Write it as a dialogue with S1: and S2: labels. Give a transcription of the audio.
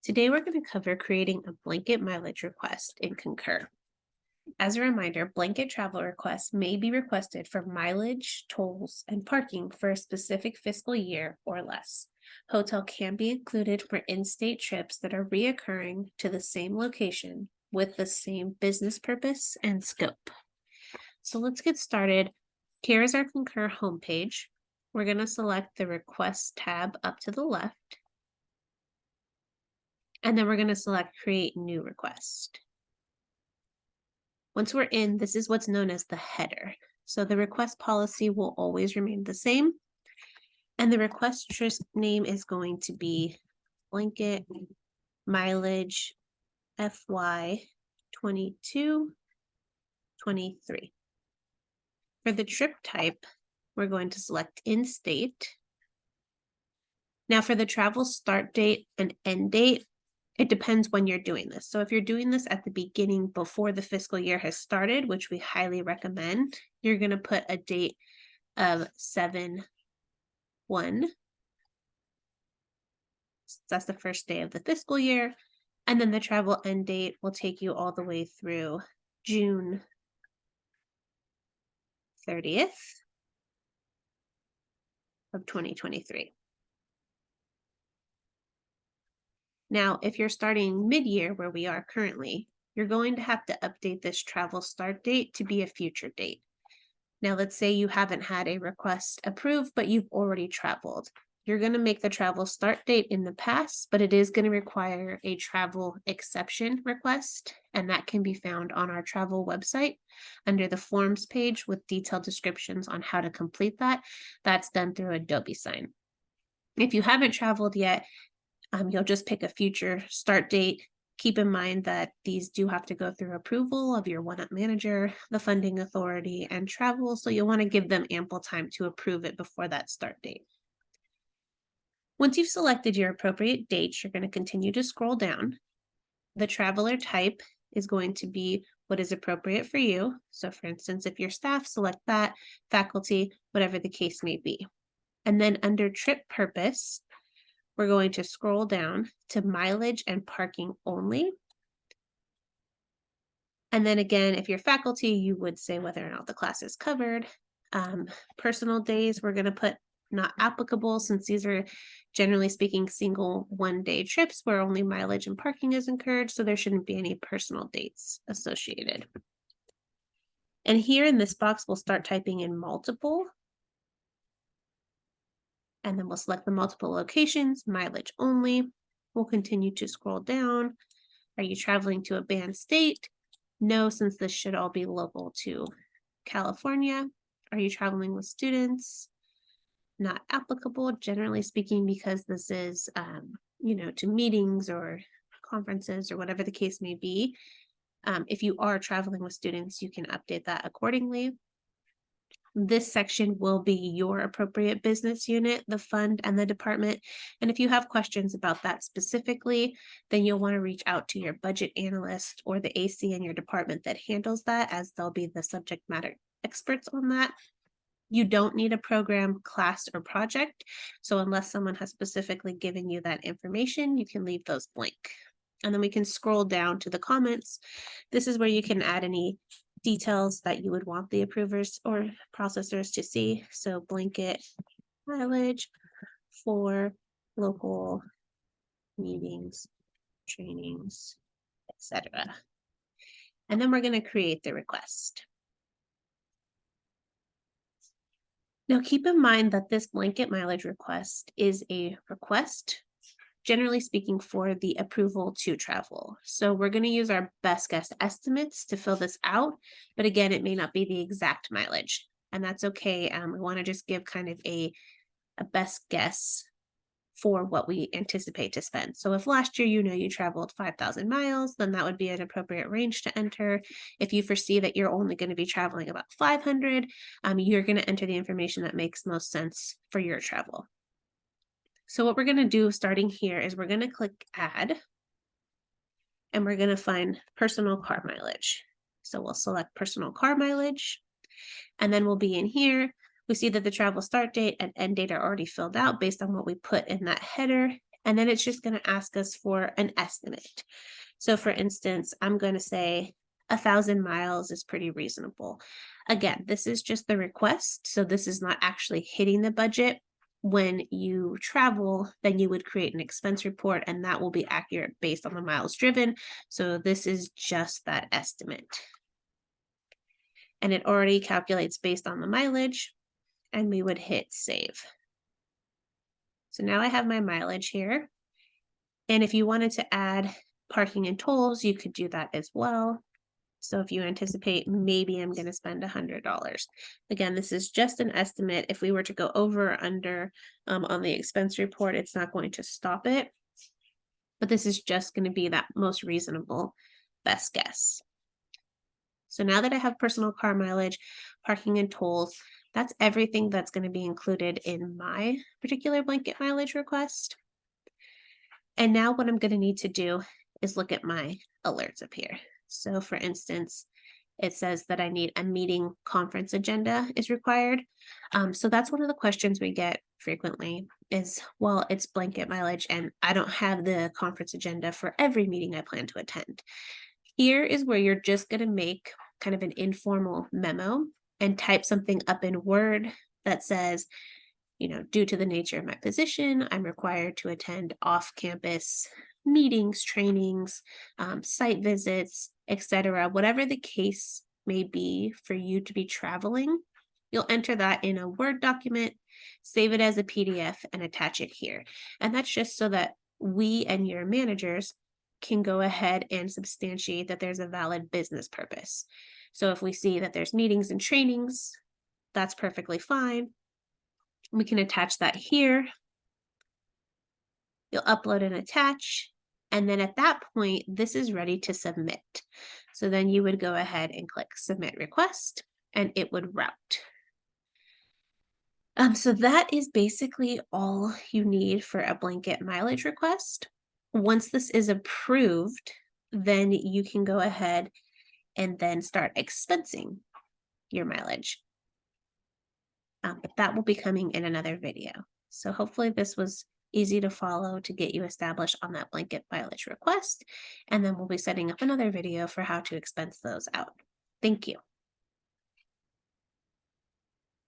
S1: Today we're going to cover creating a blanket mileage request in Concur. As a reminder, blanket travel requests may be requested for mileage, tolls, and parking for a specific fiscal year or less. Hotel can be included for in-state trips that are reoccurring to the same location with the same business purpose and scope. So let's get started. Here is our Concur homepage. We're going to select the Request tab up to the left. And then we're going to select Create New Request. Once we're in, this is what's known as the header. So the request policy will always remain the same. And the request name is going to be Blanket Mileage FY 22-23. For the trip type, we're going to select in-state. Now for the travel start date and end date, it depends when you're doing this. So if you're doing this at the beginning before the fiscal year has started, which we highly recommend, you're going to put a date of 7/1. That's the first day of the fiscal year. And then the travel end date will take you all the way through June 30th of 2023. Now, if you're starting mid-year where we are currently, you're going to have to update this travel start date to be a future date. Now, let's say you haven't had a request approved, but you've already traveled. You're going to make the travel start date in the past, but it is going to require a travel exception request, and that can be found on our travel website under the forms page with detailed descriptions on how to complete that. That's done through Adobe Sign. If you haven't traveled yet, you'll just pick a future start date. Keep in mind that these do have to go through approval of your one-up manager, the funding authority, and travel, so you'll want to give them ample time to approve it before that start date. Once you've selected your appropriate dates, you're going to continue to scroll down. The traveler type is going to be what is appropriate for you. So for instance, if you're staff, select that, faculty, whatever the case may be. And then under trip purpose, we're going to scroll down to mileage and parking only. And then again, if you're faculty, you would say whether or not the class is covered. Personal days, we're going to put not applicable, since these are generally speaking single one-day trips where only mileage and parking is incurred, so there shouldn't be any personal dates associated. And here in this box, we'll start typing in multiple. And then we'll select the multiple locations, mileage only. We'll continue to scroll down. Are you traveling to a banned state? No, since this should all be local to California. Are you traveling with students? Not applicable, generally speaking, because this is, to meetings or conferences or whatever the case may be. If you are traveling with students, you can update that accordingly. This section will be your appropriate business unit, the fund, and the department. And if you have questions about that specifically, then you'll want to reach out to your budget analyst or the AC in your department that handles that, as they'll be the subject matter experts on that. You don't need a program, class, or project. So unless someone has specifically given you that information, you can leave those blank. And then we can scroll down to the comments. This is where you can add any details that you would want the approvers or processors to see. So blanket mileage for local meetings, trainings, etc. And then we're going to create the request. Now keep in mind that this blanket mileage request is a request, generally speaking, for the approval to travel. So we're going to use our best guess estimates to fill this out, but again, it may not be the exact mileage, and that's okay. We want to just give kind of a best guess for what we anticipate to spend. So if last year you traveled 5,000 miles, then that would be an appropriate range to enter. If you foresee that you're only going to be traveling about 500, you're going to enter the information that makes most sense for your travel. So what we're going to do starting here is we're going to click Add, and we're going to find personal car mileage. So we'll select personal car mileage, and then we'll be in here. We see that the travel start date and end date are already filled out based on what we put in that header, And then it's just going to ask us for an estimate. So for instance, I'm going to say 1,000 miles is pretty reasonable. Again, this is just the request. So this is not actually hitting the budget. When you travel, then you would create an expense report and that will be accurate based on the miles driven. So this is just that estimate. And it already calculates based on the mileage, and we would hit save. So now I have my mileage here. And if you wanted to add parking and tolls, you could do that as well. So if you anticipate maybe I'm going to spend $100. Again, this is just an estimate. If we were to go over or under on the expense report, it's not going to stop it. But this is just going to be that most reasonable best guess. So now that I have personal car mileage, parking and tolls, that's everything that's going to be included in my particular blanket mileage request. And now what I'm going to need to do is look at my alerts up here. So for instance, it says that I need a meeting conference agenda is required. So that's one of the questions we get frequently is, well, it's blanket mileage and I don't have the conference agenda for every meeting I plan to attend. Here is where you're just going to make kind of an informal memo and type something up in Word that says, due to the nature of my position, I'm required to attend off-campus meetings, trainings, site visits, etc. Whatever the case may be for you to be traveling, you'll enter that in a Word document, save it as a PDF, and attach it here. And that's just so that we and your managers can go ahead and substantiate that there's a valid business purpose. So if we see that there's meetings and trainings, that's perfectly fine. We can attach that here. You'll upload and attach. And then at that point, this is ready to submit. So then you would go ahead and click submit request and it would route. So that is basically all you need for a blanket mileage request. Once this is approved, then you can go ahead and then start expensing your mileage. But that will be coming in another video. So hopefully this was easy to follow to get you established on that blanket mileage request. And then we'll be setting up another video for how to expense those out. Thank you.